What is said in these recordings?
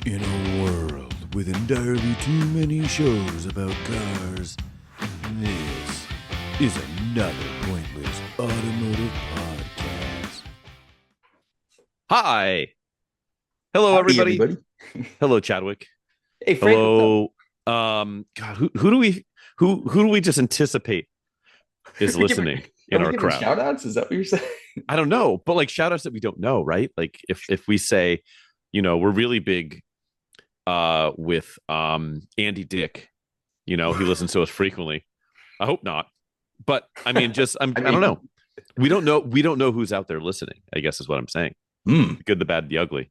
In a world with entirely too many shows about cars, this is another pointless automotive podcast. Hi. Hello, Howdy, everybody. everybody. Hello, Chadwick. Hey, Frank, what's up? Hello. God, who do we just anticipate is Are we giving, listening are in we our giving crowd? shout outs? Is that what you're saying? I don't know, but like shout outs that we don't know, right? Like if we say, we're really big with Andy Dick, he listens to us frequently. I hope not. But I mean, I I don't mean, know. We don't know who's out there listening, I guess is what I'm saying. mm, The good, the bad, the ugly.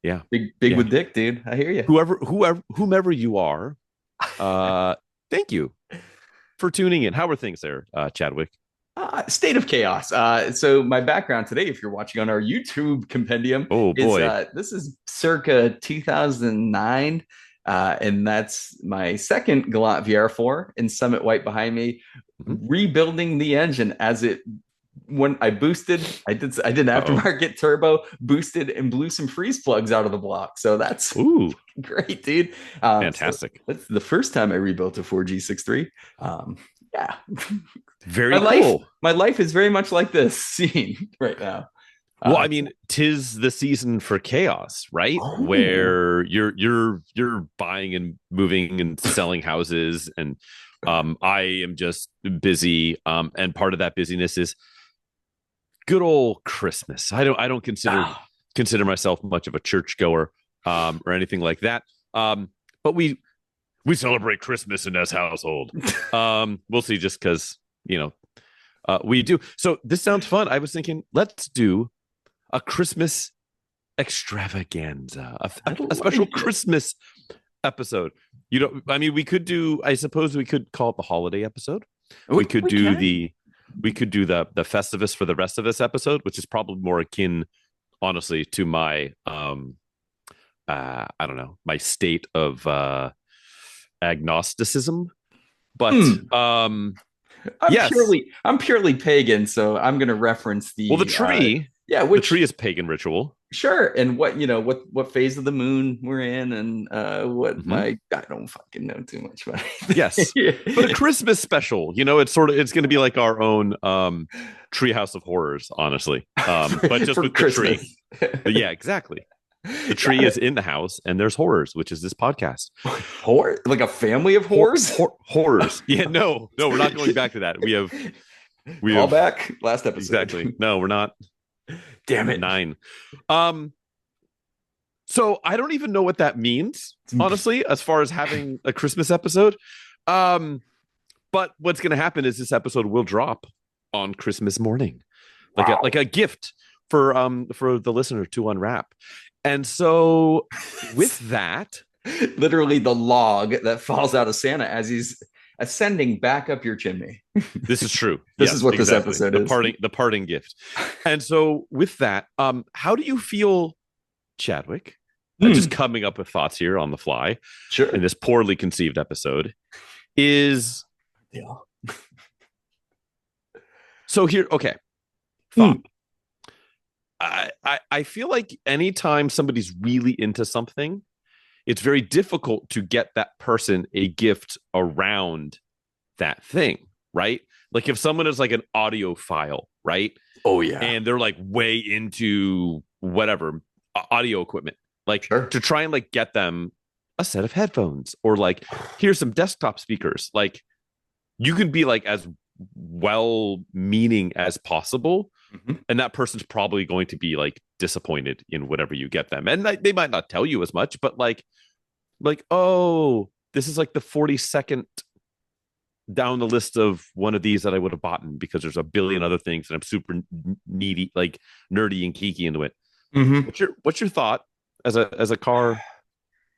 Yeah. big Yeah. with Dick, dude. I hear you. Whomever you are, thank you for tuning in. How are things there, Chadwick? State of chaos. So my background today, if you're watching on our YouTube compendium, Oh is boy. this is circa 2009. And that's my second Galant VR4 in Summit White behind me, Mhm. rebuilding the engine as it when I boosted, I did an Uh-oh. aftermarket turbo, boosted and blew some freeze plugs out of the block. So that's Ooh, great, dude. So fantastic. that's the first time I rebuilt a 4G63. Yeah, my Very life, cool. my life is very much like this scene right now. Well, Uh, I mean, tis the season for chaos, right? oh, Where you're buying and moving and selling houses, and I am just busy. And part of that busyness is good old Christmas. I don't consider myself much of a churchgoer or anything like that. But we celebrate Christmas in this household. We'll see, just because we do. So this sounds fun. I was thinking, let's do a Christmas extravaganza, I a special like it. Christmas episode. I mean, we could do. I suppose we could call it the holiday episode. We could We do can. the Festivus for the rest of this episode, which is probably more akin, honestly, to my I don't know, my state of agnosticism. But Hmm. yes, I'm purely pagan, so I'm going to reference well, the yeah, the tree which is pagan ritual. sure, and what phase of the moon we're in, and what Hmm. my I don't fucking know too much about Yes, but a it. Christmas special. It's going to be like our own Treehouse of Horrors, honestly. But just for with the tree. Christmas. But yeah, exactly. The tree Yeah, is in the house, and there's horrors, which is this podcast. like a family of whores. Horrors. Yeah, no, we're not going back to that. We Call have back last episode. exactly. No, we're not. Damn it. Nine. Um. So I don't even know what that means, honestly, as far as having a Christmas episode. Um. But what's going to happen is this episode will drop on Christmas morning, like Wow. a gift for the listener to unwrap. And so with that, Literally the log that falls out of Santa as he's ascending back up your chimney. this is true. This is Yes, what this exactly. episode The is. parting gift. And so with that, how do you feel, Chadwick? Just coming up with thoughts here on the fly Sure. in this poorly conceived episode is Yeah. so here. Okay, thought. I feel like anytime somebody's really into something, it's very difficult to get that person a gift around that thing, right? Like if someone is like an audiophile, right? Oh yeah. And they're like way into whatever audio equipment, like Sure. to try and like get them a set of headphones or like here's some desktop speakers. Like you can be like as well meaning as possible, Mhm. and that person's probably going to be like disappointed in whatever you get them, and like, they might not tell you as much, but like oh, this is like the 42nd down the list of one of these that I would have bought because there's a billion other things and I'm super needy, like nerdy and geeky into it. Mhm. What's your thought as a car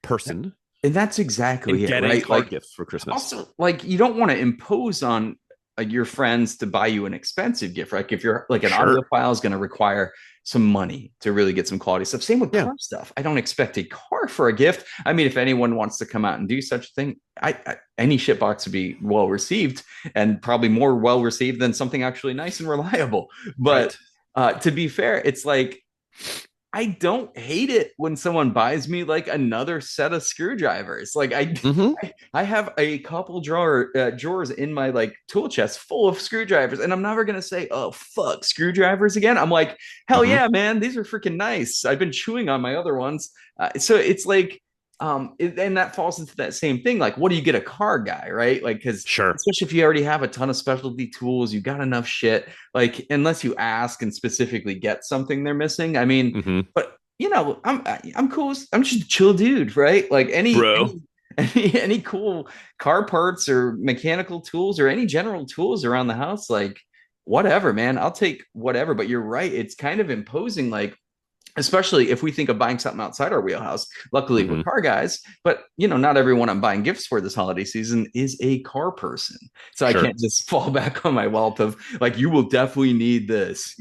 person And that's in exactly it, getting right? car Like gifts for Christmas? also like you don't want to impose on your friends to buy you an expensive gift, right? If you're like an Sure. audiophile is going to require some money to really get some quality stuff. Same with Yeah. car stuff. I don't expect a car for a gift. I mean, if anyone wants to come out and do such a thing, any shitbox would be well received and probably more well received than something actually nice and reliable. But Right. to be fair, it's like I don't hate it when someone buys me like another set of screwdrivers. Like Mm-hmm. I have a couple drawers in my like tool chest full of screwdrivers, and I'm never gonna say, "Oh fuck, screwdrivers again." I'm like, "Hell Mm-hmm. yeah, man, these are freaking nice." I've been chewing on my other ones, so it's like, and that falls into that same thing. Like, what do you get a car guy, right? Like, because Sure. especially if you already have a ton of specialty tools, you got enough shit. Like, unless you ask and specifically get something they're missing. I mean, Mm-hmm. but I'm cool. I'm just a chill dude, right? Like Bro. any cool car parts or mechanical tools or any general tools around the house, like whatever, man. I'll take whatever. But you're right. It's kind of imposing, like, especially if we think of buying something outside our wheelhouse. Luckily, we're Mm-hmm. car guys, but not everyone I'm buying gifts for this holiday season is a car person. So I Sure. can't just fall back on my wealth of like, you will definitely need this.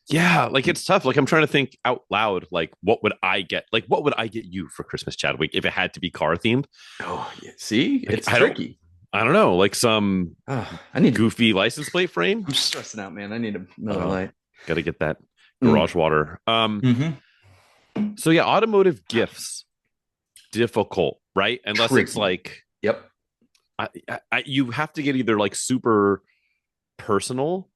Yeah, like it's tough. Like I'm trying to think out loud. Like, what would I get? Like, what would I get you for Christmas, Chadwick, if it had to be car themed? Oh, yeah. See, Like, it's tricky. I don't know. Like some I need goofy license plate frame. I'm stressing out, man. I need a Miller Oh, Lite. got to get that Mm. garage water. Mm-hmm. So yeah, automotive gifts difficult, right? Unless it's Tricky. like Yep. you have to get either like super personal,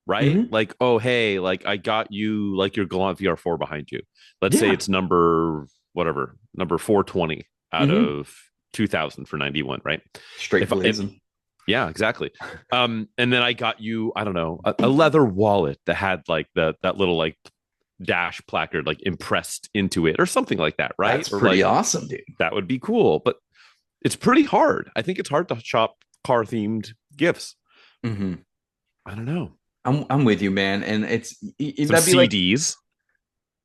right? Mm-hmm. Like, oh hey, like I got you like your Galant VR4 behind you. Let's say Yeah. it's number whatever, number 420 out Mm-hmm. of 2000 for 91, right? Straight If blazing. yeah, exactly. And then I got you, I don't know, a leather wallet that had like that little like dash placard like impressed into it or something like that, right? That's Or pretty like awesome, dude. that would be cool, but it's pretty hard. I think it's hard to shop car themed gifts. Mm-hmm. I don't know. I'm with you, man. And Some that'd be like, CDs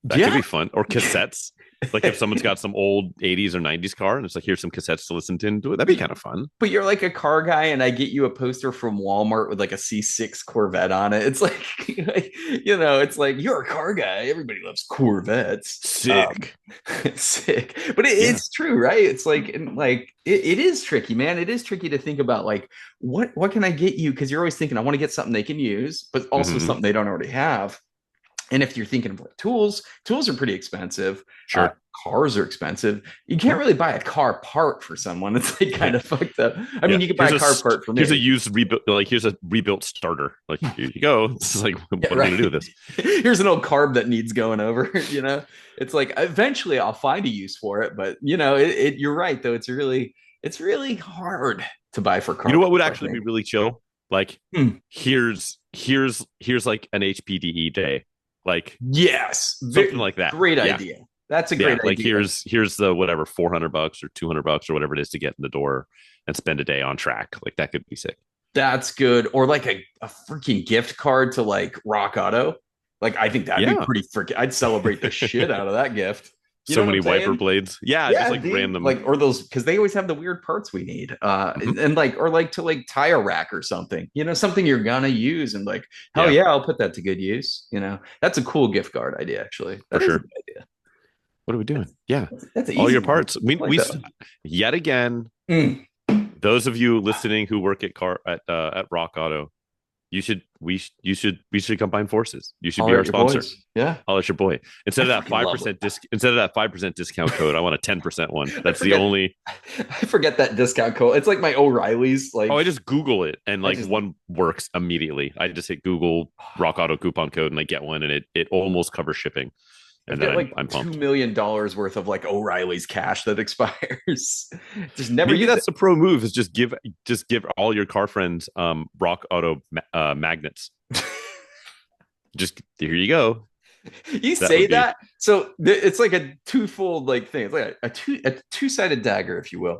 that could yeah. be fun, or cassettes. Like if someone's got some old 80s or 90s car and it's like here's some cassettes to listen to into it, that'd be kind of fun. But you're like a car guy, and I get you a poster from Walmart with like a C6 Corvette on it. It's like, it's like you're a car guy. Everybody loves Corvettes. Sick. Sick. But Yeah. it's true, right? It's like it is tricky, man. It is tricky to think about like what can I get you? Because you're always thinking, I want to get something they can use, but also Mm-hmm. something they don't already have. And if you're thinking of like tools are pretty expensive. Sure. Cars are expensive. You can't really buy a car part for someone. It's like kind of fucked up. I mean, you could buy a car part for me. Here's a used rebuilt, like here's a rebuilt starter. Like here you go. This is like what am I gonna do with this? Here's an old carb that needs going over. It's like eventually I'll find a use for it, but you're right though. It's really hard to buy for cars. You know what would actually be really chill? Like Hmm. here's like an HPDE day. Like Yes, something like that. Great Yeah. idea. That's a great idea. Like here's the whatever $400 or $200 or whatever it is to get in the door and spend a day on track. Like that could be sick. That's good. Or like a freaking gift card to like Rock Auto. Like I think that'd be pretty freaking. I'd celebrate the shit out of that gift. So many wiper blades. Yeah, just like dude. random. Like or those because they always have the weird parts we need. And like or like to like tie a rack or something. Something you're gonna use and like hell yeah, I'll put that to good use. That's a cool gift card idea actually. For sure. A good idea. What are we doing? Yeah, that's all your one. parts. We yet again. Those of you listening who work at Rock Auto, you should combine forces. You should be our sponsor. Boys. Yeah, I'll your boy. Instead of that 5% discount code, I want a 10% one. That's the only. I forget that discount code. It's like my O'Reilly's. Like I just Google it and like one works immediately. I just hit Google Rock Auto coupon code and I get one, and it almost covers shipping. And then like I'm pumped. $2 million worth of like O'Reilly's cash that expires. Just never. Maybe that's the pro move. Is just give all your car friends Rock Auto magnets. Just here you go. You say that, so it's like a twofold like thing. It's like a two-sided dagger, if you will,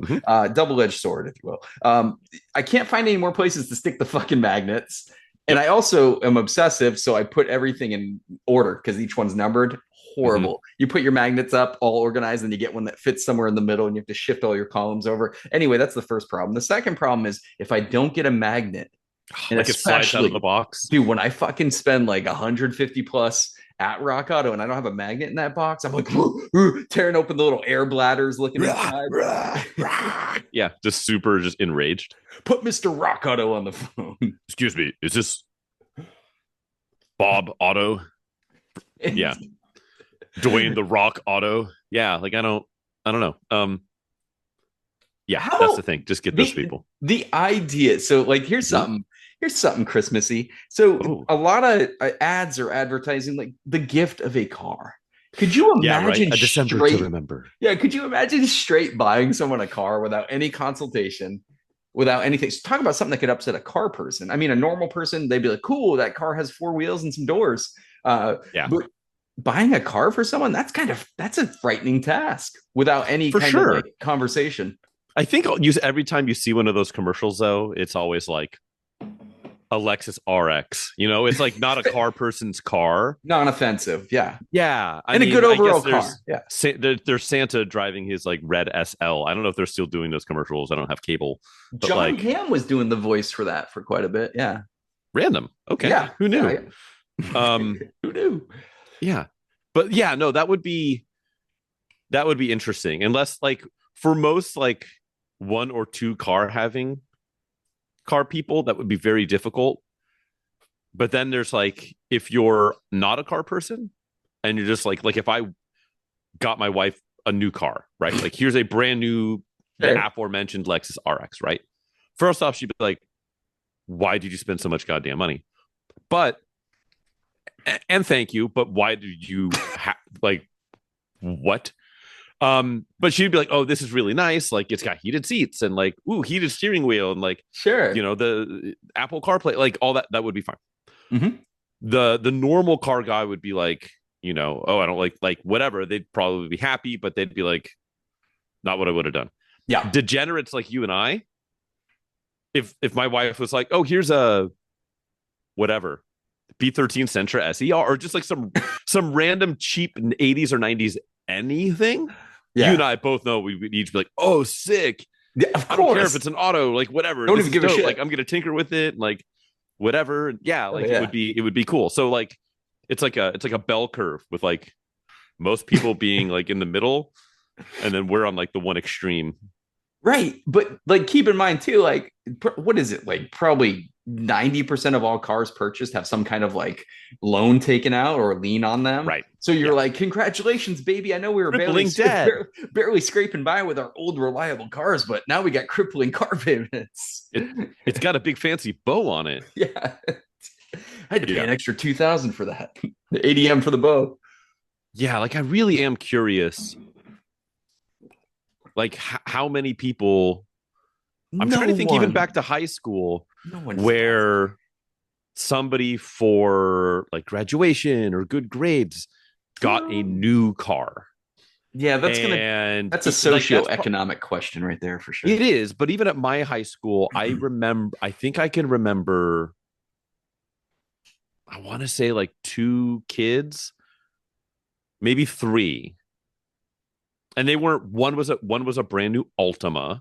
double-edged sword, if you will. I can't find any more places to stick the fucking magnets, and I also am obsessive, so I put everything in order because each one's numbered. Horrible. You put your magnets up all organized and you get one that fits somewhere in the middle and you have to shift all your columns over. Anyway, that's the first problem. The second problem is if I don't get a magnet, and like it slides out of the box, dude, when I fucking spend like 150 plus at Rock Auto and I don't have a magnet in that box, I'm like tearing open the little air bladders looking inside. Yeah, just enraged. Put Mr. Rock Auto on the phone. Excuse me, is this Bob Auto? Yeah. Dwayne the Rock Auto. Yeah, like I don't know. Yeah, How that's the about thing. Just get those people. the idea? So, like, here's Mhm. something. Here's something Christmassy. So, Oh, a lot of ads are advertising like the gift of a car. Could you yeah, right. imagine A December to straight? remember. Yeah, could you imagine straight buying someone a car without any consultation, without anything? So talk about something that could upset a car person. I mean, a normal person, they'd be like, "Cool, that car has four wheels and some doors." Yeah, But buying a car for someone, that's a frightening task without any for kind of sure. like conversation. I think I'll use every time you see one of those commercials, though, it's always like a Lexus RX. You know, it's like not a car person's car. Non-offensive, yeah, Yeah, I and a mean, good I guess overall car, yeah. there's Santa driving his like red SL. I don't know if they're still doing those commercials. I don't have cable, but John like Hamm was doing the voice for that for quite a bit, yeah, random. Okay, yeah, who knew? yeah. Who knew? Yeah, but yeah, no, that would be interesting. Unless like for most like one or two car people, that would be very difficult. But then there's like if you're not a car person and you're just like if I got my wife a new car, right? Like here's a brand new the Sure. aforementioned Lexus RX, right? First off, she'd be like, "Why did you spend so much goddamn money?" But and thank you, but why did you like what? But she'd be like, "Oh, this is really nice. Like it's got heated seats and like ooh, heated steering wheel and like Sure. the Apple CarPlay, like all that. That would be fine." Mhm. The normal car guy would be like, oh, I don't like whatever. They'd probably be happy, but they'd be like, not what I would have done. Yeah. Degenerates like you and I, if my wife was like, oh, here's a whatever B13 Sentra SER or just like some random cheap 80s or 90s anything, you and Yeah. I both know we would each be like, oh, sick. Yeah, of I don't care if course. it's an auto, like whatever. Don't This even is give a dope. shit. Like I'm gonna tinker with it, like whatever. Yeah, Oh, like yeah. it would be cool. So like it's like a bell curve with like most people being like in the middle, and then we're on like the one extreme. Right. But like keep in mind too, like what is it? Like probably 90% of all cars purchased have some kind of like loan taken out or lien on them. Right. So you're Yeah. like, congratulations, baby. I know we were Crippling debt. barely scraping by with our old reliable cars, but now we got crippling car payments. It's got a big fancy bow on it. Yeah. I had to pay Yeah. an extra 2,000 for that. The ADM for the bow. Yeah, like I really am curious. Like how many people I'm trying to think even back to high school where somebody for like graduation or good grades got a new car. Yeah, that's a socioeconomic question right there for sure. It is, but even at my high school, I think I can remember I want to say like two kids, maybe three. And they weren't one was a brand new Altima.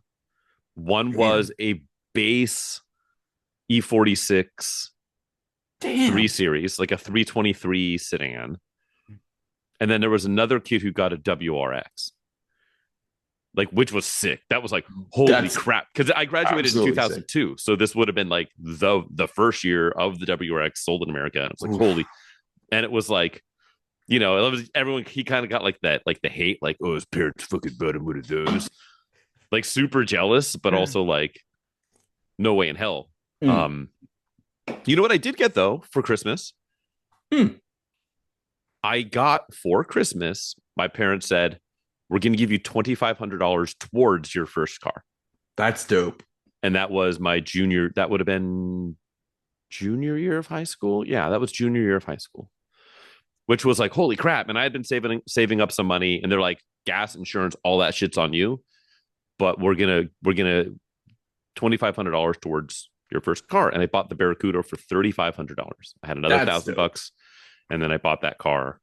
One was a base E46 3 Series, like a 323 sedan. And then there was another kid who got a WRX, like which was sick. That was like holy crap, because I graduated in 2002, so this would have been like the first year of the WRX sold in America. And it was like holy, and it was like it was everyone. He kind of got like that, like the hate, like oh his parents fucking bought him one of those, like super jealous, but also like no way in hell. You know what I did get though for Christmas? I got for Christmas, my parents said, we're going to give you $2,500 towards your first car. That's dope. And that was that would have been junior year of high school. Yeah, that was junior year of high school, which was like, holy crap. And I had been saving up some money, and they're like, gas, insurance, all that shit's on you. But we're going to $2,500 towards your first car. And I bought the Barracuda for $3,500. I had another $1,000, and then I bought that car.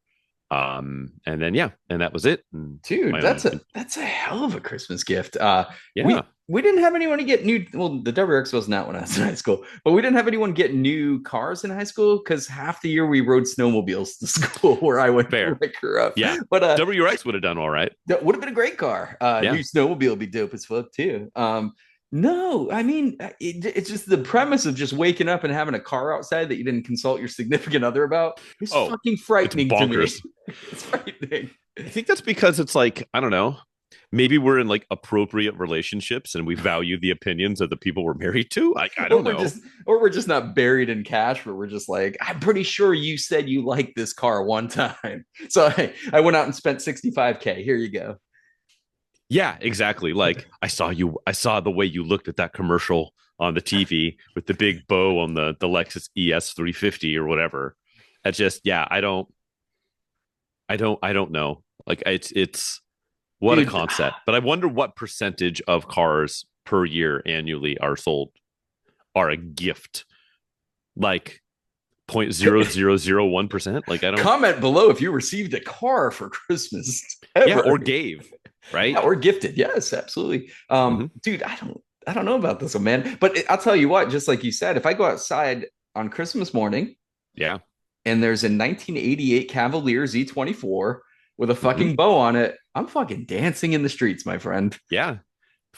And then and that was it. And dude, that's a hell of a Christmas gift. Yeah. We didn't have anyone to get new. Well, the WRX wasn't out when I was in high school, but we didn't have anyone get new cars in high school because half the year we rode snowmobiles to school where I went. Fair. I grew up. Yeah, but WRX would have done all right. That would have been a great car. New snowmobile would be dope as fuck too. No, I mean, it's just the premise of just waking up and having a car outside that you didn't consult your significant other about is Oh, fucking it's frightening to me. bonkers. It's frightening. I think that's because it's like, I don't know, maybe we're in like appropriate relationships and we value the opinions of the people we're married to. Like, I Or don't we're know. just or we're just not buried in cash, but we're just like, I'm pretty sure you said you liked this car one time. So I went out and spent 65K. Here you go. Yeah, exactly. Like I saw the way you looked at that commercial on the TV with the big bow on the Lexus ES 350 or whatever. That's just, yeah, I don't know. Like it's what a Dude, concept. But I wonder what percentage of cars per year annually are sold are a gift. Like 0.0001%. Like I don't, comment below if you received a car for Christmas yeah, ever. or gave, Yeah, right? or gifted. Yes, absolutely. Mm-hmm. Dude, I don't know about this one, man. But I'll tell you what, just like you said, if I go outside on Christmas morning Yeah. and there's a 1988 Cavalier Z24 with a Mm-hmm. fucking bow on it, I'm fucking dancing in the streets, my friend. Yeah.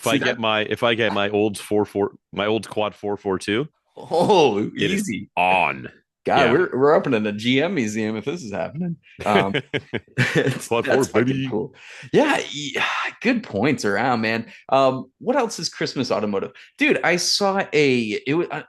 See that? If I get my old quad 442, Oh, it is easy. on. God, Yeah. we're opening a GM museum if this is happening. Quad four, That's fucking baby. cool. Yeah, yeah, good points around, man. What else is Christmas automotive? Dude, I saw unfortunately it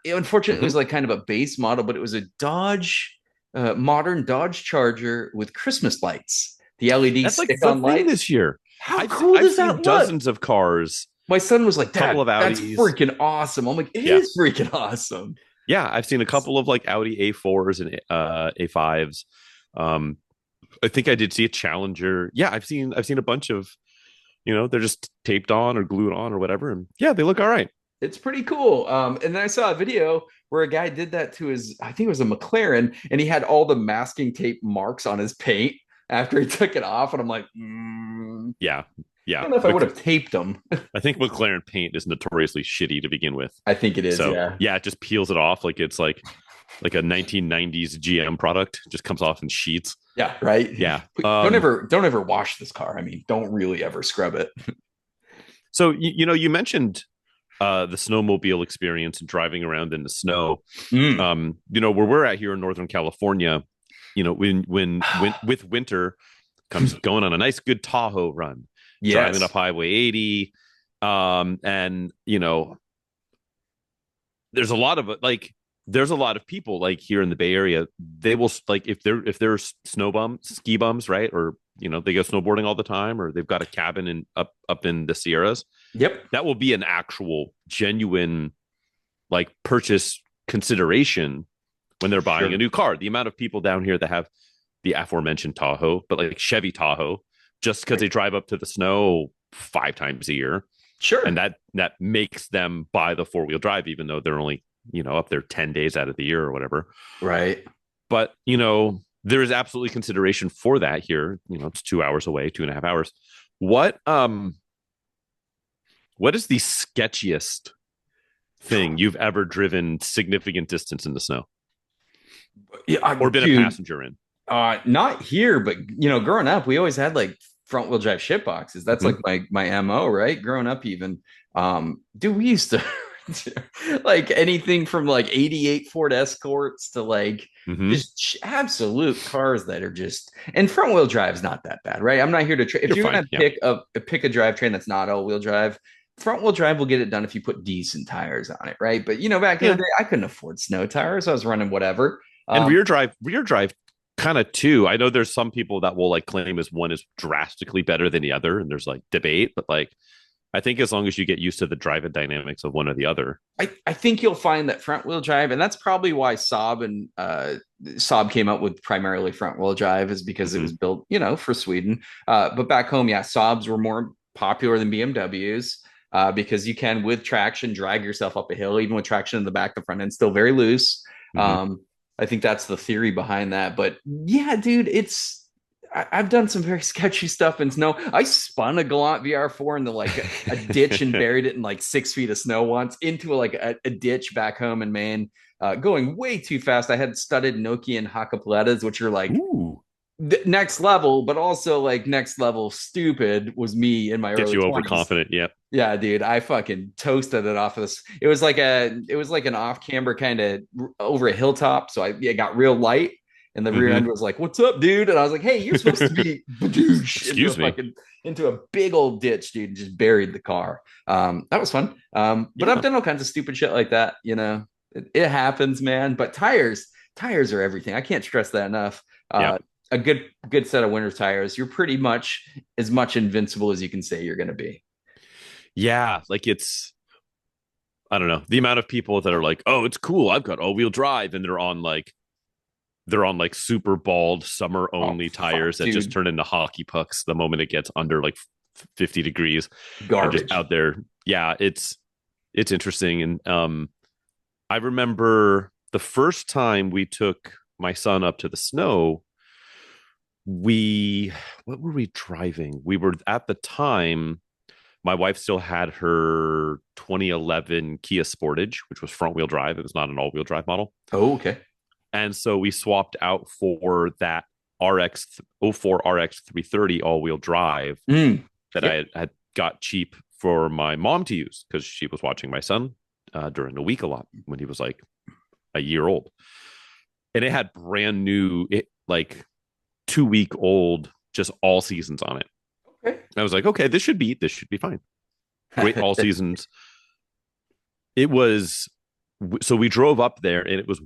Mhm. was like kind of a base model, but it was a Dodge, modern Dodge Charger with Christmas lights, the LED That's like the stick-on thing this lights. year. How cool I've does seen that look? dozens of cars, My son was like, a couple Dad, of that's Audis. freaking awesome. I'm like, it Yeah. is freaking awesome. Yeah, I've seen a couple of like Audi A4s and A5s. Um, I think I did see a Challenger. Yeah, I've seen a bunch of, they're just taped on or glued on or whatever, and yeah, they look all right. It's pretty cool. And then I saw a video where a guy did that to his, I think it was a McLaren, and he had all the masking tape marks on his paint after he took it off. And I'm like, Yeah, I yeah. don't know if I would have taped them. I think McLaren paint is notoriously shitty to begin with. I think it is, So yeah. yeah, it just peels it off like it's like a 1990s GM product. Just comes off in sheets. Yeah, right. Yeah. Don't ever wash this car. I mean, don't really ever scrub it. So you mentioned the snowmobile experience and driving around in the snow. Mm. Where we're at here in Northern California, when with winter comes going on a nice good Tahoe run, driving up Yes. Highway 80. And there's a lot of like there's a lot of people like here in the Bay Area. They will like if they're ski bums, right? Or they go snowboarding all the time, or they've got a cabin up in the Sierras. Yep. That will be an actual genuine like purchase consideration when they're buying Sure. a new car. The amount of people down here that have the aforementioned Tahoe, but like Chevy Tahoe, just because they drive up to the snow 5 times a year, Sure. and that makes them buy the 4-wheel drive, even though they're only up there 10 days out of the year or whatever. Right. But there is absolutely consideration for that here. It's 2 hours away, 2.5 hours. What is the sketchiest thing you've ever driven significant distance in the snow Yeah, or been a dude, passenger in? not here, but growing up, we always had like front wheel drive shit boxes. That's Mhm. like my MO, right? Growing up, even dude, we used to like anything from like 88 Ford Escorts to like Mhm. just absolute cars that are just and front wheel drive's not that bad, right? I'm not here to if You're you're fine. gonna Yeah. pick a drivetrain that's not all wheel drive, front wheel drive will get it done if you put decent tires on it, right? But back in the Yeah. day, I couldn't afford snow tires. I was running whatever. And Um, rear drive kind of too. I know there's some people that will like claim as one is drastically better than the other, and there's like debate, but like I think as long as you get used to the driving dynamics of one or the other. I think you'll find that front wheel drive, and that's probably why Saab came up with primarily front wheel drive, is because it Mhm. was built, for Sweden. But back home, yeah, Saabs were more popular than BMWs because you can, with traction, drag yourself up a hill. Even with traction in the back, the front end's still very loose. Mhm. I think that's the theory behind that. But yeah, dude, I've done some very sketchy stuff in snow. I spun a Galant VR4 into like a ditch and buried it in like 6 feet of snow once into like a ditch back home in Maine, going way too fast. I had studded Nokian Hakkapaletas, which are like Ooh. next level, but also like next level stupid was me in my Gets early you 20s. overconfident. Yep. Yeah, dude, I fucking toasted it off of this. It was like an off camber kind of over a hilltop. So it got real light, and the rear Hmm. end was like, "What's up, dude?" And I was like, "Hey, you're supposed to be badoosh Excuse me. into a big old ditch, dude, and just buried the car." That was fun. But I've Yeah. done all kinds of stupid shit like that. It happens, man. But tires are everything. I can't stress that enough. Yeah. A good set of winter tires, you're pretty much as much invincible as you can say you're going to be. Yeah. Like I don't know, the amount of people that are like, oh, it's cool, I've got all-wheel drive, and they're on like super bald summer Oh, only fuck, tires that just dude. turn into hockey pucks the moment it gets under like 50 degrees and just Garbage. out there. Yeah, it's interesting. And I remember the first time we took my son up to the snow, we what were we driving? We were at the time, my wife still had her 2011 Kia Sportage, which was front wheel drive. It was not an all wheel drive model. Oh, okay. And so we swapped out for that RX 04 RX 330 all wheel drive Mm. that Yep. I had got cheap for my mom to use because she was watching my son during the week a lot when he was like a year old. And it had brand new, like 2 week old, just all seasons on it. Okay. And I was like, okay, this should be fine. Great all seasons. It was so we drove up there and it was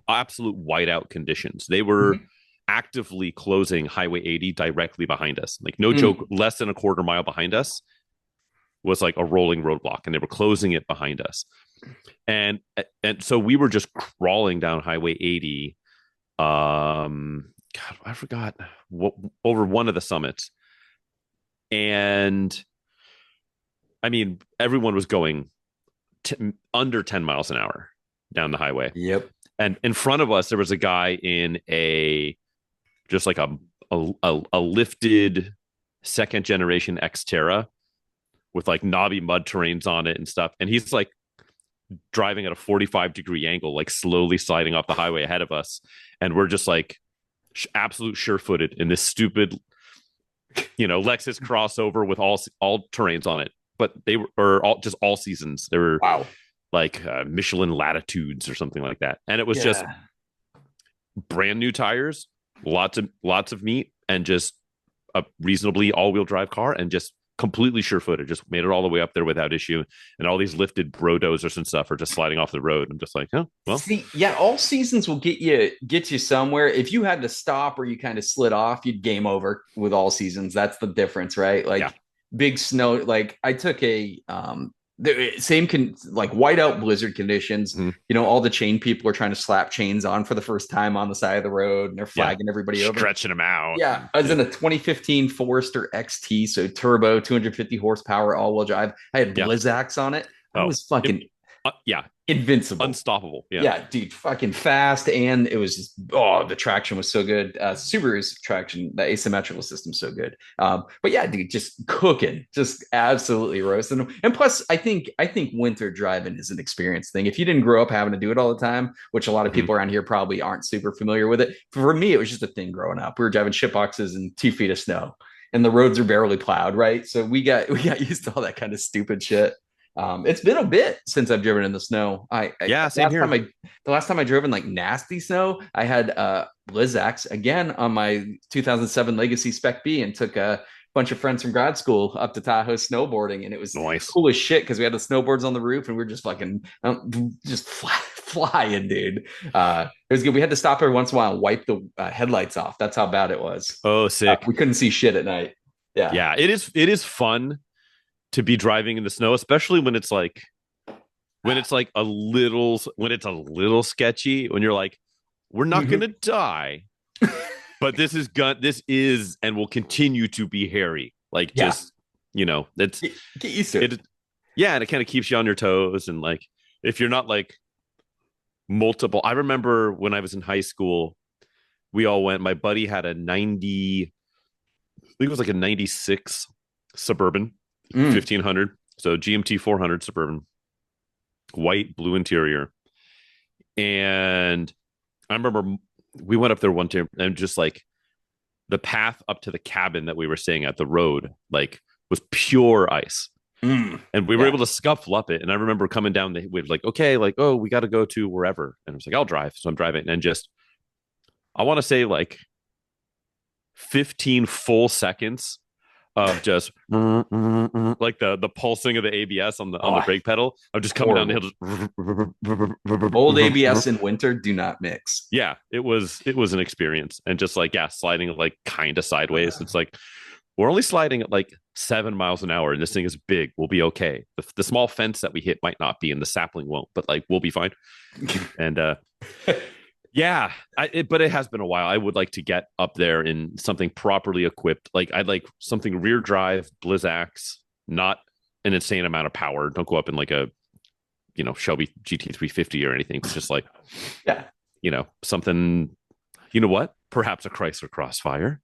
absolute whiteout conditions. They were Mhm. actively closing Highway 80 directly behind us. Like no Mm. joke, less than a quarter mile behind us was like a rolling roadblock, and they were closing it behind us. And and so we were just crawling down Highway 80. God, I forgot what over one of the summits, and I mean everyone was going under 10 miles an hour down the highway. Yep. And in front of us, there was a guy in a just like a lifted second generation Xterra with like knobby mud terrains on it and stuff. And he's like driving at a 45-degree angle, like slowly sliding off the highway ahead of us. And we're just like absolute sure footed in this stupid, Lexus crossover with all terrains on it. But they were all just all seasons. They were Wow. like Michelin Latitudes or something like that. And it was just Yeah. brand new tires, lots of meat, and just a reasonably all-wheel drive car, and just completely sure-footed. Just made it all the way up there without issue. And all these lifted bro dozers and stuff are just sliding off the road. I'm just like, oh well, See, yeah, all seasons will get you somewhere. If you had to stop or you kind of slid off, you'd game over with all seasons. That's the difference, right? yeah, Like big snow. Like I took a the same like whiteout blizzard conditions. mm-hmm. All the chain people are trying to slap chains on for the first time on the side of the road, and they're Yeah, flagging everybody over. stretching them out. Yeah, And, I was yeah, in a 2015 Forester XT, so turbo, 250 horsepower, all-wheel drive. I had yeah. Blizzaks on it. I Oh, was fucking yeah, invincible. unstoppable. Yeah, Yeah, dude, fucking fast, and it was just the traction was so good. Subaru's traction, the asymmetrical system's so good. But yeah, dude, just cooking, just absolutely roasting them. And plus, I think winter driving is an experience thing. If you didn't grow up having to do it all the time, which a lot of mm-hmm. people around here probably aren't super familiar with it. For me, it was just a thing growing up. We were driving shit boxes and 2 feet of snow, and the roads are barely plowed, right? So we got used to all that kind of stupid shit. It's been a bit since I've driven in the snow. Yeah, same here. The last time I drove in like nasty snow, I had Blizzaks again on my 2007 Legacy Spec B, and took a bunch of friends from grad school up to Tahoe snowboarding, and it was Nice. cool as shit because we had the snowboards on the roof and we were just fucking just flying, dude. It was good. We had to stop every once in a while and wipe the headlights off. That's how bad it was. Oh, sick. We couldn't see shit at night. Yeah. Yeah, it is fun to be driving in the snow, especially when it's a little sketchy, when you're like, we're not Mhm. gonna die, but this is and will continue to be hairy. Like Yeah. just it's Get used to it. yeah, and it kind of keeps you on your toes. And like if you're not like multiple, I remember when I was in high school, we all went. My buddy had a 90, I think it was like a 96 Suburban Mm. 1500, so GMT 400 Suburban, white blue interior. And I remember we went up there one time and just like the path up to the cabin that we were staying at, the road, like was pure ice. And we were able to scuffle up it. And I remember coming down, we were like, okay, like, oh, we got to go to wherever. And I was like, I'll drive. So I'm driving. And just, I want to say like 15 full seconds of just like the pulsing of the ABS on the brake pedal. I'm just coming down the hill. Old ABS in winter do not mix. Yeah, it was an experience. And just like, sliding like kind of sideways. It's like, we're only sliding at like 7 miles an hour, and this thing is big. We'll be okay. The small fence that we hit might not be, and the sapling won't, but like we'll be fine. And yeah, but it has been a while. I would like to get up there in something properly equipped. Like I'd like something rear drive, Blizzaks, not an insane amount of power. Don't go up in like a Shelby GT350 or anything. It's just like something. You know what? Perhaps a Chrysler Crossfire.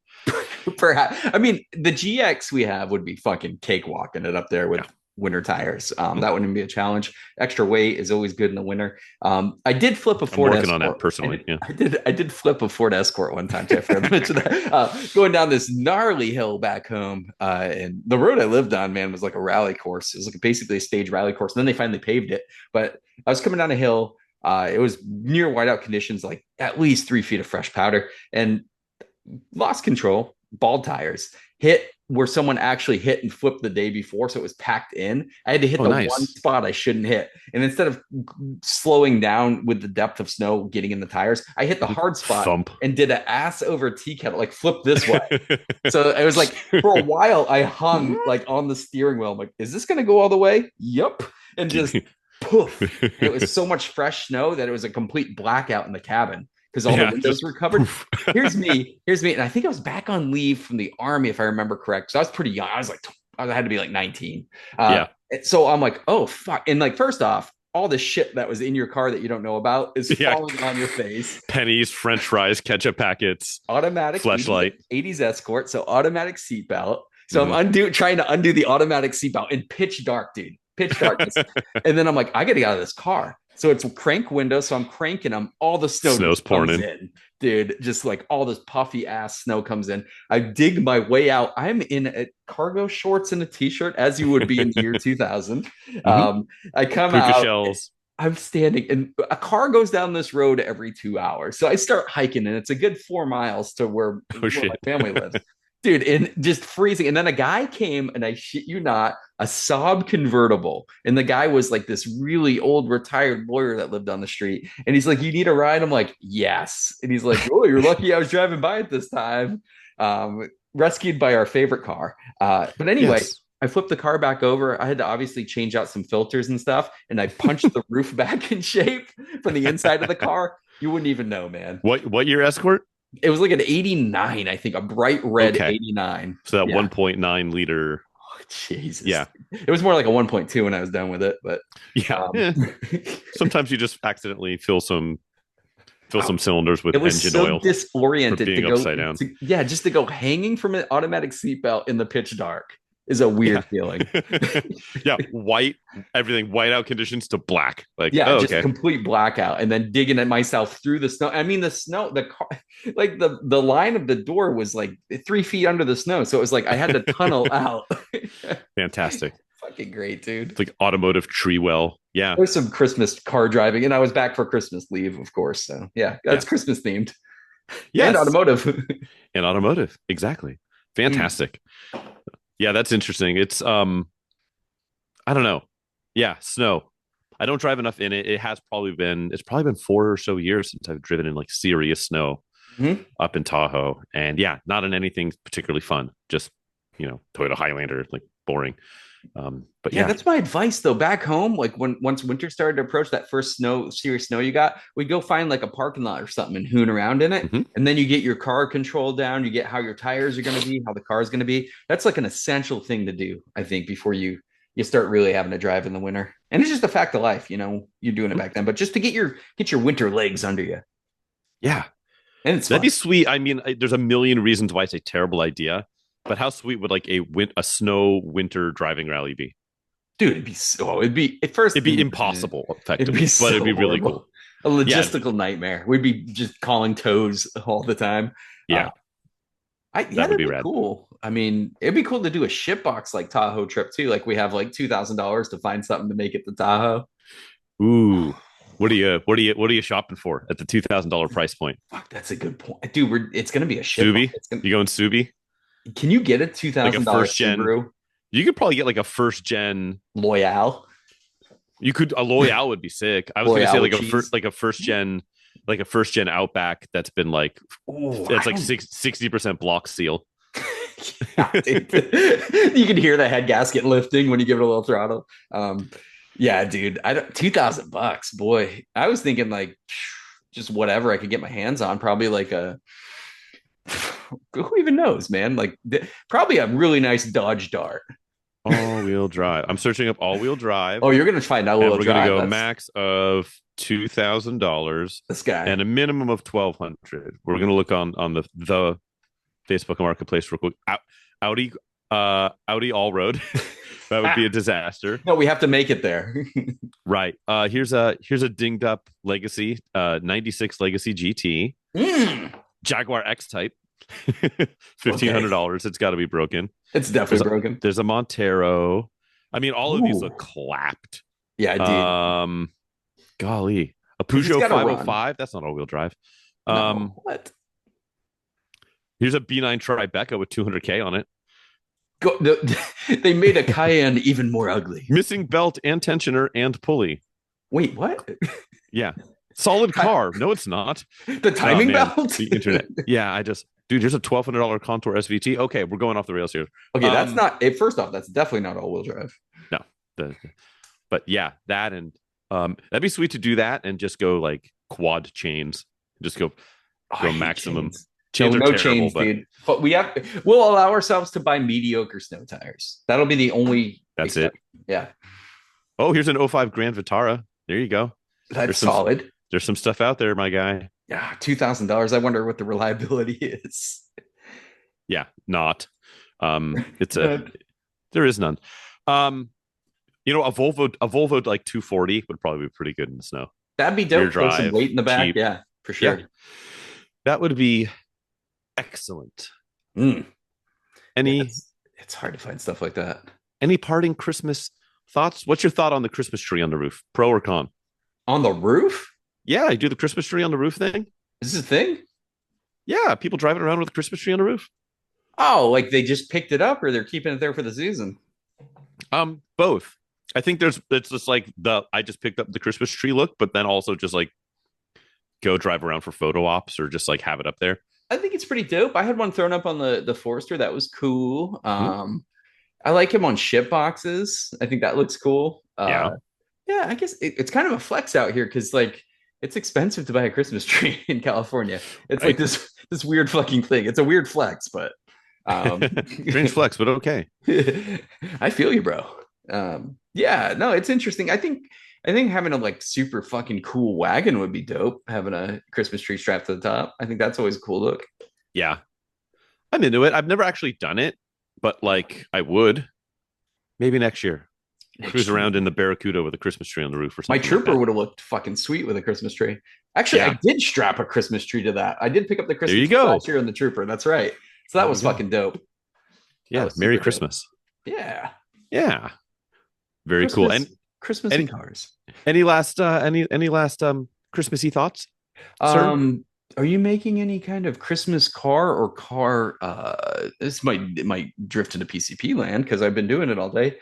Perhaps. I mean, the GX we have would be fucking cakewalking it up there with winter tires. That wouldn't even be a challenge. Extra weight is always good in the winter. I did flip a Ford Escort. On that personally. I did flip a Ford Escort one time. I forgot to mention that. Going down this gnarly hill back home, and the road I lived on, man, was like a rally course. It was like basically a stage rally course. And then they finally paved it. But I was coming down a hill. It was near whiteout conditions, like at least 3 feet of fresh powder, and lost control. Bald tires hit where someone actually hit and flipped the day before, so it was packed in. I had to hit one spot I shouldn't hit, and instead of slowing down with the depth of snow getting in the tires, I hit the hard spot and did an ass over tea kettle, like flip this way. So it was like for a while I hung like on the steering wheel. I'm like, is this gonna go all the way? Yep. And just poof. It was so much fresh snow that it was a complete blackout in the cabin because all the windows were covered. Here's me. And I think I was back on leave from the Army, if I remember correct. So I was pretty young. I had to be like 19. So I'm like, oh, fuck. And like, first off, all the shit that was in your car that you don't know about is falling on your face. Pennies, French fries, ketchup packets, automatic flashlight, 80s Escort. So automatic seatbelt. So I'm trying to undo the automatic seatbelt in pitch dark, dude. Pitch darkness. And then I'm like, I got to get out of this car. So it's crank window. So I'm cranking them. All the snow's pouring in, dude. Just like all this puffy ass snow comes in. I dig my way out. I'm in a cargo shorts and a t-shirt, as you would be in the year 2000. I come Puka out. Shells. I'm standing, and a car goes down this road every 2 hours. So I start hiking, and it's a good 4 miles to where my family lives. Dude, and just freezing. And then a guy came, and I shit you not, a Saab convertible. And the guy was like this really old retired lawyer that lived on the street. And he's like, you need a ride? I'm like, yes. And he's like, oh, you're lucky I was driving by it this time. Rescued by our favorite car. But anyway, I flipped the car back over. I had to obviously change out some filters and stuff. And I punched the roof back in shape from the inside of the car. You wouldn't even know, man. What year Escort? It was like an 89, I think, a bright red 89. So that 1.9 liter. Oh, Jesus. Yeah. It was more like a 1.2 when I was done with it, but sometimes you just accidentally fill some cylinders with engine oil. It was so disoriented to go upside down. Just to go hanging from an automatic seatbelt in the pitch dark is a weird feeling. White, everything white out conditions to black. Like just complete blackout, and then digging at myself through the snow. I mean, the snow, the car, like the line of the door was like 3 feet under the snow, so it was like I had to tunnel out. Fantastic. Fucking great, dude. It's like automotive tree well. Yeah. There's some Christmas car driving, and I was back for Christmas leave, of course. So that's Christmas themed. Yes. And automotive. And automotive. Exactly. Fantastic. Yeah, that's interesting. It's I don't know. Yeah, snow. I don't drive enough in it. It's probably been 4 or so years since I've driven in like serious snow up in Tahoe. And not in anything particularly fun. Just, Toyota Highlander, like boring. But that's my advice though. Back home, like once winter started to approach, that first serious snow you got, we'd go find like a parking lot or something and hoon around in it. And then you get your car control down, you get how your tires are going to be, how the car is going to be. That's like an essential thing to do, I think, before you start really having to drive in the winter. And it's just a fact of life, you're doing it back then, but just to get your winter legs under you. Yeah. And that'd be sweet. I mean, there's a million reasons why it's a terrible idea. But how sweet would like a snow winter driving rally be? Dude, it'd be impossible, effectively, but it'd be really cool. A logistical nightmare. We'd be just calling tows all the time. Yeah. Yeah, that'd be cool. I mean, it'd be cool to do a shipbox like Tahoe trip too. Like we have like $2,000 to find something to make it to Tahoe. Ooh, what are you shopping for at the $2,000 price point? Fuck, that's a good point, dude. It's gonna be a Subi? Gonna, You going Subi? can you get a $2,000 gen? Subaru? You could probably get like a first gen Loyale. You could a Loyale would be sick. I was gonna say like a first gen Outback that's been like that's like 60% block seal. Yeah, you can hear the head gasket lifting when you give it a little throttle. Yeah, dude. I don't $2,000, boy. I was thinking like just whatever I could get my hands on, probably like a who even knows, man? Like probably a really nice Dodge Dart. All-wheel drive. I'm searching up all-wheel drive. Oh, you're gonna find all-wheel drive. We're gonna go max of $2,000. This guy and a minimum of 1,200. We're gonna look on the Facebook Marketplace real quick. Audi all road. That would be a disaster. No, we have to make it there. Right. Here's a dinged up Legacy 96 Legacy GT. Jaguar X Type. $1,500. It's got to be broken. It's definitely broken. There's a Montero. I mean, all of these look clapped. Yeah, dude. Golly, a Peugeot 505. That's not all-wheel drive. What? Here's a B9 Tribeca with 200K on it. They made a Cayenne even more ugly. Missing belt and tensioner and pulley. Wait, what? Yeah. Solid car. No, it's not. The timing belt? The internet. Yeah, dude, here's a $1,200 Contour SVT. Okay, we're going off the rails here. Okay, that's not it. First off, that's definitely not all-wheel drive. No. But yeah, that and that'd be sweet to do that and just go like quad chains. Just go maximum. Chains are terrible, chains, dude. But we'll allow ourselves to buy mediocre snow tires. That'll be the only. That's it. Yeah. Oh, here's an 05 Grand Vitara. There you go. That's solid. There's some stuff out there, my guy. Yeah, $2,000. I wonder what the reliability is. Yeah, not. There is none. A Volvo like 240 would probably be pretty good in the snow. That'd be dope. Throw some weight in the back. Cheap. Yeah, for sure. Yeah. That would be excellent. It's hard to find stuff like that. Any parting Christmas thoughts? What's your thought on the Christmas tree on the roof? Pro or con? On the roof? Yeah, I do the Christmas tree on the roof thing. Is this a thing? Yeah, people driving around with a Christmas tree on the roof. Oh, like they just picked it up or they're keeping it there for the season? Both. I think it's just like I just picked up the Christmas tree look, but then also just like go drive around for photo ops or just like have it up there. I think it's pretty dope. I had one thrown up on the Forester. That was cool. I like him on ship boxes. I think that looks cool. Yeah, I guess it's kind of a flex out here because like it's expensive to buy a Christmas tree in California. It's like this weird fucking thing. It's a weird flex, but strange flex, but okay. I feel you, bro. Yeah, no, it's interesting. I think having a like super fucking cool wagon would be dope. Having a Christmas tree strapped to the top. I think that's always a cool look. Yeah, I'm into it. I've never actually done it, but like I would. Maybe next year. Cruise around in the Barracuda with a Christmas tree on the roof or something. My Trooper would have looked fucking sweet with a Christmas tree. Actually, I did strap a Christmas tree to that. I did pick up the Christmas tree last year on the Trooper. That's right. So that was fucking dope. Yeah, Merry Christmas. Dope. Yeah. Yeah. Very cool. And Christmas and cars. Any last Christmassy thoughts? Sir? Are you making any kind of Christmas car or car? This might drift into PCP land because I've been doing it all day.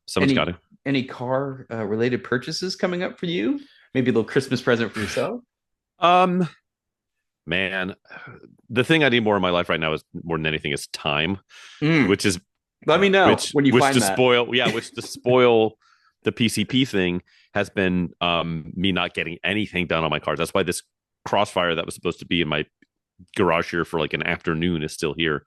Someone's got it. Any car related purchases coming up for you? Maybe a little Christmas present for yourself. Man, the thing I need more in my life right now is more than anything is time, which is let me know when you find that. Which to spoil the PCP thing has been me not getting anything done on my cars. That's why this Crossfire that was supposed to be in my garage here for like an afternoon is still here.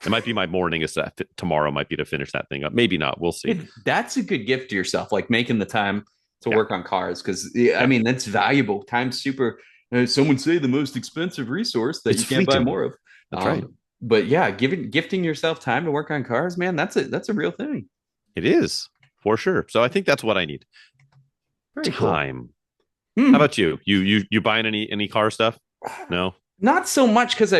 It might be my morning. Is that tomorrow might be to finish that thing up. Maybe not. We'll see. That's a good gift to yourself, like making the time to work on cars because I mean that's valuable. Time's super. Some would say the most expensive resource that you can't buy more of. That's right. But yeah, gifting yourself time to work on cars, man, that's a real thing. It is for sure. So I think that's what I need. Very time. Cool. How about you? You buying any car stuff? No. Not so much because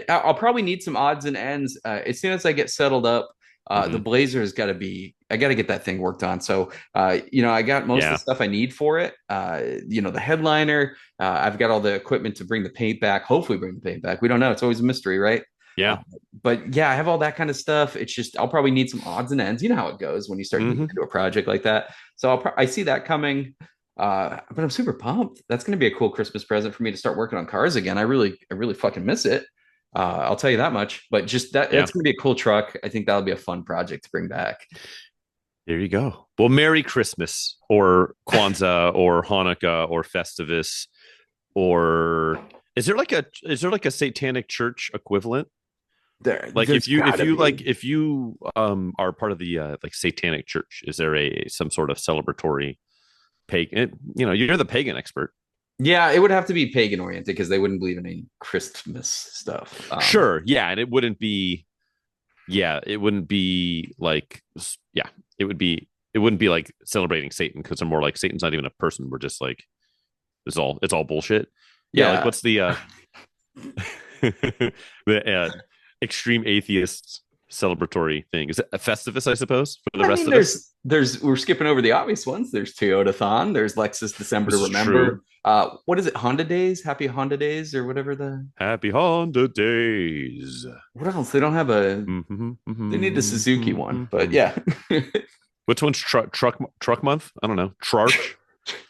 I'll probably need some odds and ends. As soon as I get settled up, the Hmm. Blazer has got to I got to get that thing worked on. So, I got most of the Yeah. stuff I need for it. The headliner, I've got all the equipment to bring the paint back, hopefully bring the paint back. We don't know. It's always a mystery, right? Uh, Yeah. but yeah, I have all that kind of stuff. It's just, I'll probably need some odds and ends. You know how it goes when you start getting Hmm. into a project like that. So I see that coming. But I'm super pumped. That's going to be a cool Christmas present for me to start working on cars again. I really fucking miss it. I'll tell you that much. But just Yeah. that's going to be a cool truck. I think that'll be a fun project to bring back. There you go. Well, Merry Christmas or Kwanzaa or Hanukkah or Festivus or is there like a satanic church equivalent? Like There's gotta be. if you are part of the like satanic church, is there a some sort of celebratory pagan? You're the pagan expert. Yeah, it would have to be pagan oriented because they wouldn't believe in any Christmas stuff. Sure, yeah, and it wouldn't be like yeah, it wouldn't be like celebrating Satan because they're more like Satan's not even a person. We're just like it's all bullshit. Yeah, like Yeah, what's the the extreme atheist celebratory thing? Is it a Festivus, I suppose, for the I rest mean, of us? we're skipping over the obvious ones. There's Toyota Thon. There's Lexus December to This is true. Remember. What is it? Honda Days, Happy Honda Days, or whatever the. Happy Honda days. What else? They don't have a. Mm-hmm, They need a mm-hmm, Suzuki one, but mm-hmm. yeah. Which one's truck month? I don't know. Trarch?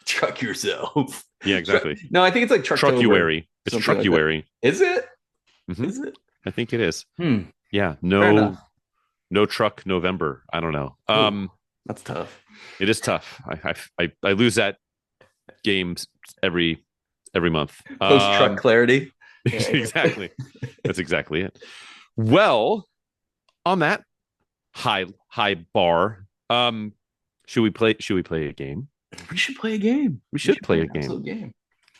Truck yourself. Yeah, exactly. No, I think it's like Trucktober, Truckuary. It's something like that. Truckuary. Is it? Mm-hmm. Is it? I think it is. Hmm. Yeah. Fair enough. No truck November. I don't know. Ooh, that's tough. It is tough. I lose that games every month. Post truck clarity. Exactly. That's exactly it. Well, on that high bar, should we play a game? We should play a game. We should play a an game. absolute game.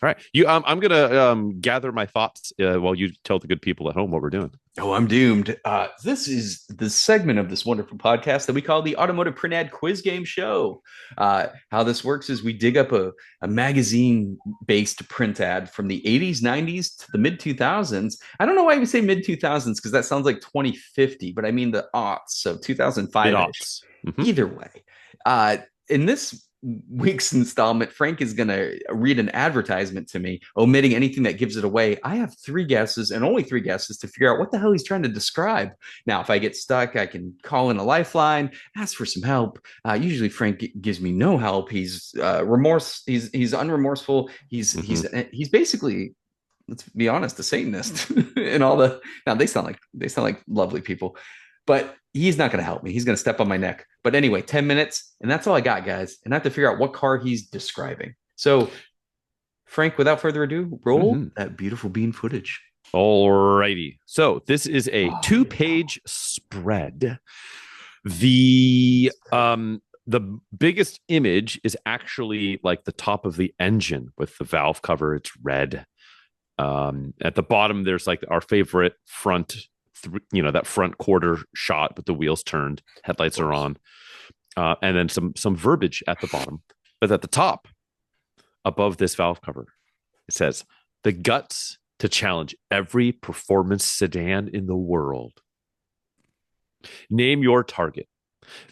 All right. I'm gonna gather my thoughts while you tell the good people at home what we're doing. Oh, I'm doomed. This is the segment of this wonderful podcast that we call the Automotive Print Ad Quiz Game Show. How this works is we dig up a magazine based print ad from the 80s, 90s to the mid 2000s. I don't know why we say mid 2000s because that sounds like 2050, but I mean the aughts, so 2005 ish. Mid-aughts. Mm-hmm. Either way, in this week's installment, Frank is going to read an advertisement to me, omitting anything that gives it away. I have three guesses and only three guesses to figure out what the hell he's trying to describe. Now, if I get stuck, I can call in a lifeline, ask for some help. Usually, Frank gives me no help. He's remorse. He's unremorseful. He's basically, let's be honest, a Satanist. And all the now they sound like lovely people, but he's not going to help me. He's going to step on my neck. But anyway, 10 minutes, and that's all I got, guys. And I have to figure out what car he's describing. So, Frank, without further ado, roll that beautiful bean footage. All righty. So this is a two-page spread. The biggest image is actually like the top of the engine with the valve cover. It's red. At the bottom, there's like our favorite front, that front quarter shot with the wheels turned, headlights are on, and then some verbiage at the bottom. But at the top, above this valve cover, it says the guts to challenge every performance sedan in the world. Name your target: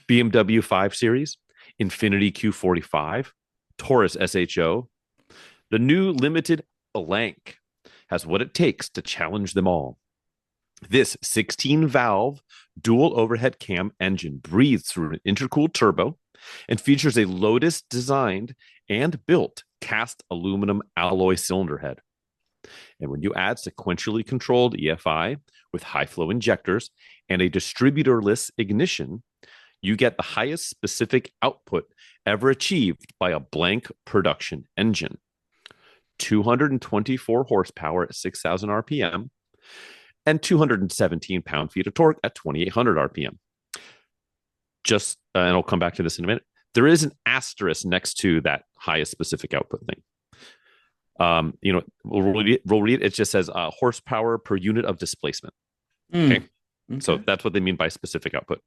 BMW 5 Series, Infiniti Q45, Taurus SHO. The new limited blank has what it takes to challenge them all. This 16-valve dual overhead cam engine breathes through an intercooled turbo and features a Lotus-designed and built cast aluminum alloy cylinder head. And when you add sequentially controlled EFI with high-flow injectors and a distributorless ignition, you get the highest specific output ever achieved by a blank production engine. 224 horsepower at 6,000 RPM and 217 pound-feet of torque at 2,800 RPM. And I'll come back to this in a minute, there is an asterisk next to that highest specific output thing. We'll read it. It just says horsepower per unit of displacement. Okay. So that's what they mean by specific output.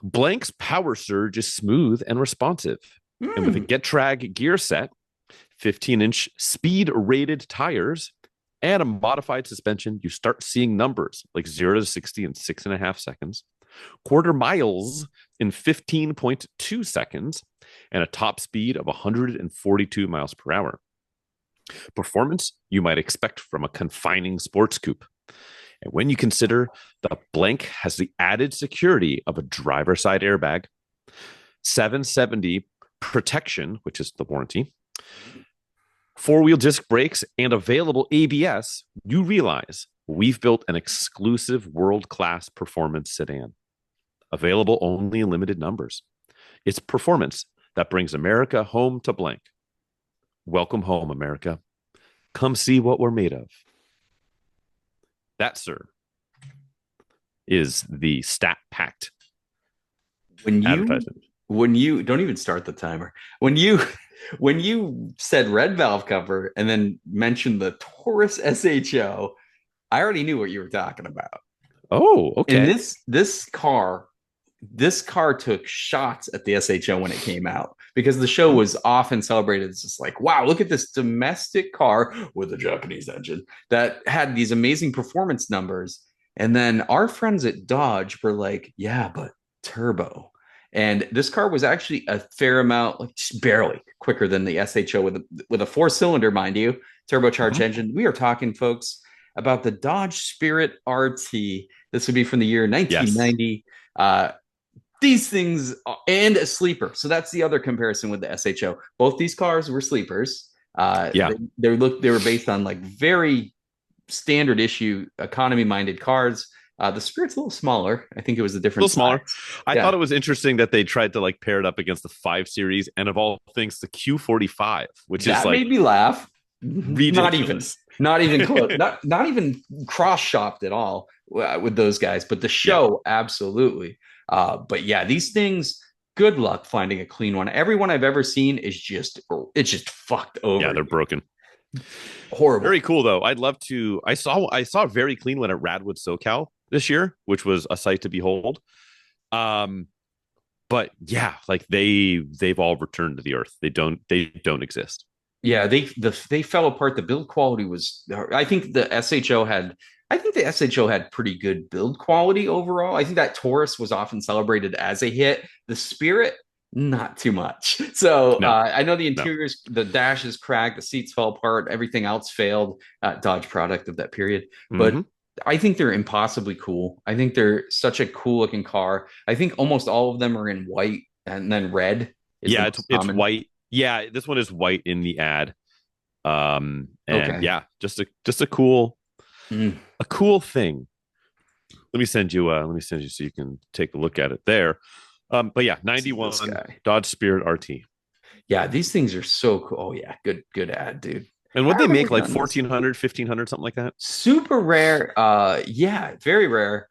Blank's power surge is smooth and responsive. And with a GetTrag gear set, 15-inch speed-rated tires, and a modified suspension, you start seeing numbers like 0 to 60 in 6.5 seconds, quarter miles in 15.2 seconds, and a top speed of 142 miles per hour. Performance you might expect from a confining sports coupe. And when you consider the blank has the added security of a driver's side airbag, 770 protection, which is the warranty, four-wheel disc brakes, and available ABS, you realize we've built an exclusive world-class performance sedan. Available only in limited numbers. It's performance that brings America home to blank. Welcome home, America. Come see what we're made of. That, sir, is the stat-packed advertisement. When you don't even start the timer. When you said red valve cover and then mentioned the Taurus SHO, I already knew what you were talking about. Oh, okay. And this car took shots at the SHO when it came out because the show was often celebrated as just like, wow, look at this domestic car with a Japanese engine that had these amazing performance numbers. And then our friends at Dodge were like, yeah, but turbo. And this car was actually a fair amount, like just barely quicker than the SHO with a 4-cylinder, mind you, turbocharged engine. We are talking, folks, about the Dodge Spirit RT. This would be from the year 1990. Yes. These things and a sleeper. So that's the other comparison with the SHO. Both these cars were sleepers. They were based on like very standard issue economy minded cars. The Spirit's a little smaller. I think it was a different. A little smaller. I thought it was interesting that they tried to like pair it up against the 5 Series and of all things the Q45, which is like made me laugh. Ridiculous. Not even close. not even cross shopped at all with those guys. But the show, absolutely. But yeah, these things. Good luck finding a clean one. Every one I've ever seen is just fucked over. Yeah, they're broken. Horrible. Very cool though. I'd love to. I saw a very clean one at Radwood SoCal this year, which was a sight to behold. But yeah, like they've all returned to the earth. They don't exist. Yeah, they fell apart. The build quality was. I think the SHO had pretty good build quality overall. I think that Taurus was often celebrated as a hit. The Spirit, not too much. So I know the interiors, the dash is cracked, the seats fell apart, everything else failed. Dodge product of that period, but I think they're impossibly cool. I think they're such a cool looking car. I think almost all of them are in white and then red. Yeah, it's white. Yeah, this one is white in the ad. Yeah, just a cool thing. Let me send you so you can take a look at it there. But yeah, 91 Dodge Spirit RT. Yeah, these things are so cool. Oh yeah, good ad, dude. And what they make like 1,400, 1,500, something like that. Super rare. Yeah, very rare.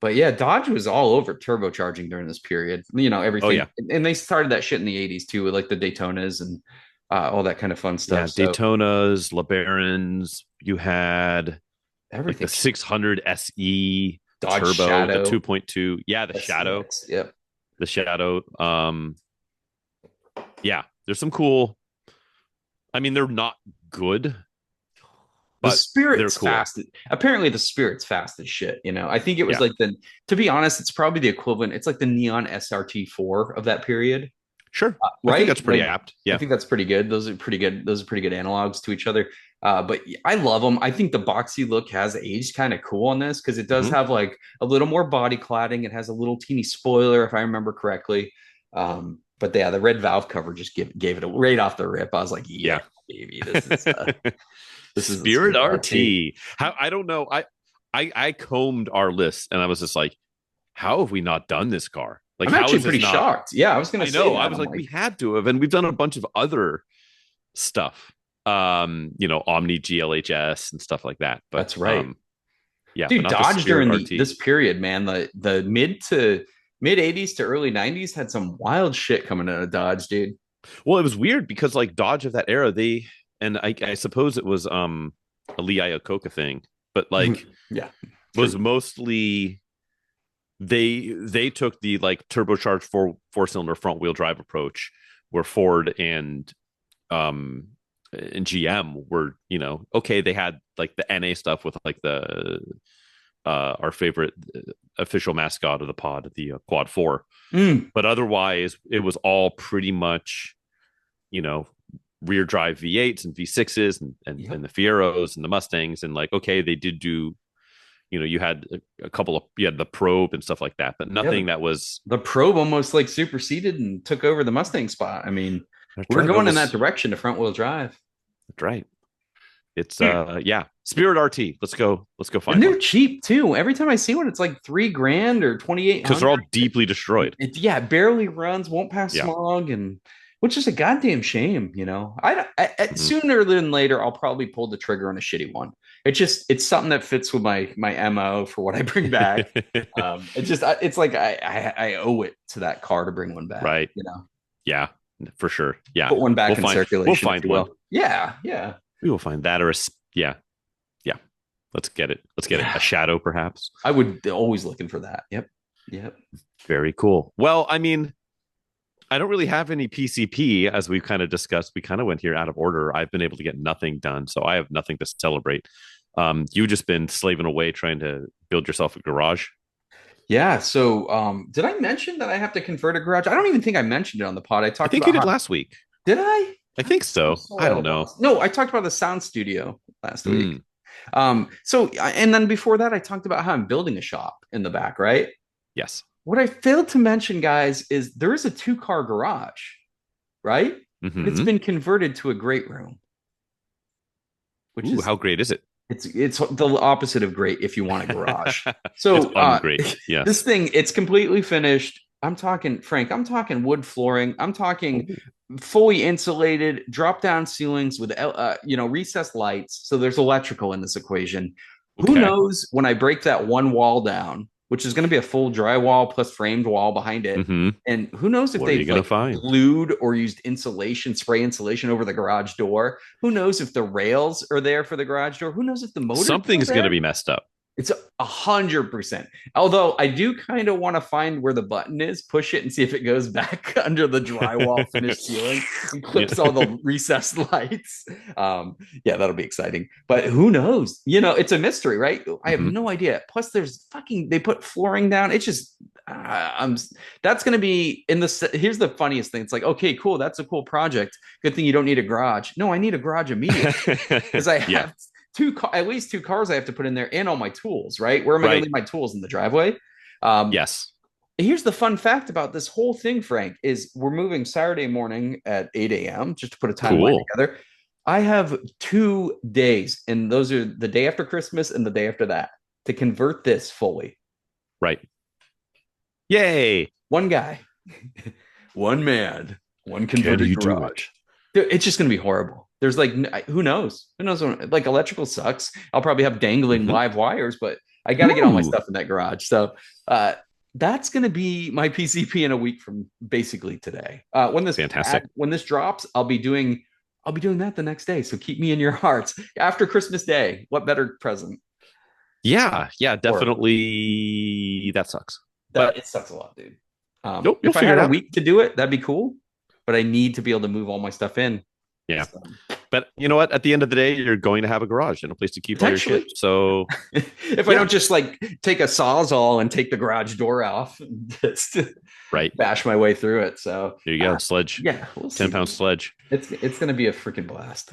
But yeah, Dodge was all over turbocharging during this period. You know, everything. Oh, yeah. And they started that shit in the 80s too, with like the Daytonas and all that kind of fun stuff. Yeah, Daytonas, LeBarons. You had everything. Like the 600 SE Dodge Turbo, Shadow. the 2.2. Yeah, the Shadow. Yep. The Shadow. Yeah, there's some cool. I mean, they're not good. The Spirit's cool. Fast. Apparently, the Spirit's fast as shit. You know, I think it was like to be honest, it's probably the equivalent. It's like the Neon SRT4 of that period. Sure. Right. I think that's pretty apt. Yeah. I think that's pretty good. Those are pretty good analogs to each other. But I love them. I think the boxy look has aged kind of cool on this because it does have like a little more body cladding. It has a little teeny spoiler, if I remember correctly. But yeah, the red valve cover just gave it a right off the rip. I was like, yeah. Baby, this is Spirit RT. How I don't know. I combed our list and I was just like, how have we not done this car? Like, I'm actually pretty shocked. Yeah, I was going to say. I was like, we had to have, and we've done a bunch of other stuff. Omni GLHS and stuff like that. But that's right. Yeah, dude, Dodge during this period, man, the mid 80s to early 90s had some wild shit coming out of Dodge, dude. Well, it was weird because like Dodge of that era, I suppose it was a Lee Iacocca thing, but like was mostly they took the like turbocharged four-cylinder front wheel drive approach where Ford and and GM were, okay, they had like the NA stuff with like the our favorite official mascot of the pod, the Quad 4. But otherwise, it was all pretty much, you know, rear drive V8s and V6s and the Fieros and the Mustangs. And like, okay, they did do, you had a couple of, you had the Probe and stuff like that, but nothing that was. The Probe almost like superseded and took over the Mustang spot. I mean, we're going in that direction to front wheel drive. That's right. It's Spirit RT. Let's go find and they're cheap too. Every time I see one, it's like $3,000 or $2,800 because they're all deeply destroyed. It barely runs, won't pass smog, and which is a goddamn shame. Sooner than later, I'll probably pull the trigger on a shitty one. It's something that fits with my MO for what I bring back. It's like I owe it to that car to bring one back. Right. Yeah, for sure. Yeah. Put one back in circulation. We'll find one. Yeah. Yeah. We will find that yeah. Let's get it. A Shadow, perhaps. I would always looking for that. Yep. Very cool. Well, I mean, I don't really have any PCP, as we've kind of discussed. We kind of went here out of order. I've been able to get nothing done, so I have nothing to celebrate. You've just been slaving away trying to build yourself a garage. Yeah. So, did I mention that I have to convert a garage? I don't even think I mentioned it on the pod. I think you did last week. Did I? I think so. I don't know. No, I talked about the sound studio last week. And then before that, I talked about how I'm building a shop in the back, right? Yes. What I failed to mention, guys, is there is a 2-car garage, right? Mm-hmm. It's been converted to a great room. How great is it? It's the opposite of great if you want a garage. So it's great. Yeah. This thing, it's completely finished. I'm talking, Frank, I'm talking wood flooring. I'm talking fully insulated, drop down ceilings with recessed lights. So there's electrical in this equation. Okay. Who knows when I break that one wall down, which is going to be a full drywall plus framed wall behind it. Mm-hmm. And who knows if they've glued or used spray insulation over the garage door. Who knows if the rails are there for the garage door? Who knows if the motor something's going to be messed up. It's 100%. Although I do kind of want to find where the button is, push it and see if it goes back under the drywall finished ceiling and clips all the recessed lights. That'll be exciting. But who knows? It's a mystery, right? I have no idea. Plus, they put flooring down. It's just that's going to be here's the funniest thing. It's like, okay, cool. That's a cool project. Good thing you don't need a garage. No, I need a garage immediately because I have at least 2 cars I have to put in there and all my tools, right? Where am I going to leave my tools? In the driveway? Yes. Here's the fun fact about this whole thing, Frank, is we're moving Saturday morning at 8 a.m. just to put a timeline together. I have 2 days, and those are the day after Christmas and the day after that, to convert this fully. Right. Yay. One guy, one man, one converted garage. Dude, it's just going to be horrible. There's like, who knows? Like electrical sucks. I'll probably have dangling live wires, but I got to get all my stuff in that garage. So that's going to be my PCP in a week from basically today. When this drops, I'll be doing that the next day. So keep me in your hearts after Christmas Day. What better present? Yeah, definitely. That sucks. It sucks a lot, dude. If I had a week to do it, that'd be cool. But I need to be able to move all my stuff in. Yeah. But you know what? At the end of the day, you're going to have a garage and a place to keep all your shit. So if I don't just like take a Sawzall and take the garage door off and just bash my way through it. So there you go. Sledge. Yeah. We'll 10-pound sledge. It's going to be a freaking blast.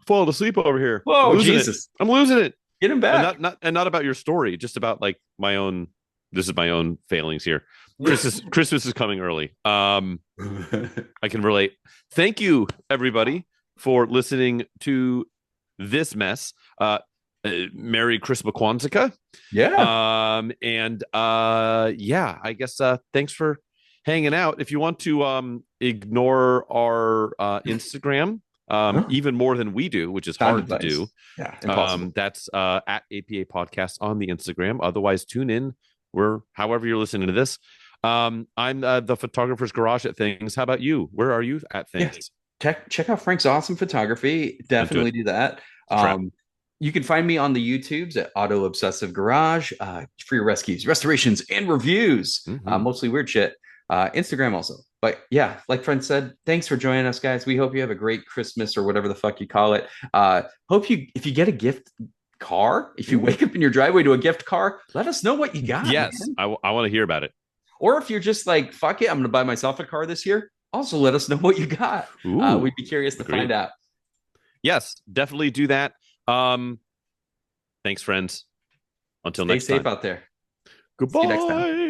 Falling asleep over here. Whoa, Jesus. I'm losing it. Get him back. And not about your story, just about like my own failings here. Christmas is coming early. I can relate. Thank you, everybody, for listening to this mess. Merry Christmas Kwanzaa. Yeah. I guess thanks for hanging out. If you want to ignore our Instagram even more than we do, which is hard to do. Yeah, impossible. That's at APA Podcast on the Instagram. Otherwise, tune in however you're listening to this. I'm the photographer's garage at things. How about you? Where are you at things? Yeah. Check out Frank's awesome photography. Definitely do that. You can find me on the YouTubes at Auto Obsessive Garage for your rescues, restorations, and reviews. Mostly weird shit. Instagram also. But yeah, like Friend said, thanks for joining us, guys. We hope you have a great Christmas or whatever the fuck you call it. Hope if you get a gift car, if you wake up in your driveway to a gift car, let us know what you got. Yes, man. I want to hear about it. Or if you're just like, fuck it, I'm going to buy myself a car this year, also let us know what you got. We'd be curious to find out. Yes, definitely do that. Thanks, friends. Until next time. Stay safe out there. Goodbye. See you next time.